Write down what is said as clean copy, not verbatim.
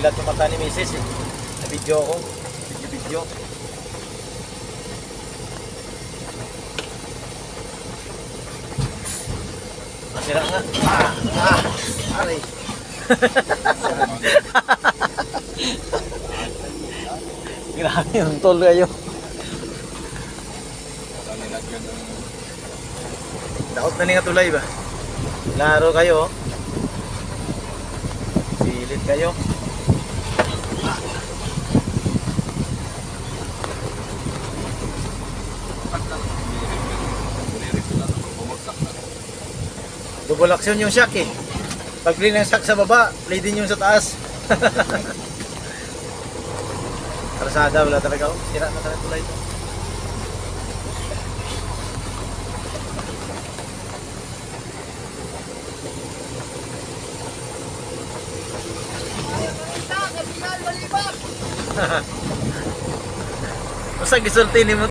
Dilat ng mata ni Mrs. eh. Sa video ko. Video. Masira nga. Aray. Grabe yung tol kayo. Daot na nga tulay ba? Laro kayo. Silit kayo. Double action yung shock eh. Pag play ng shock sa baba, play din yung sa taas. Karasada, wala talaga. Sira na talaga tulay ito. Basta gisulti ni mo.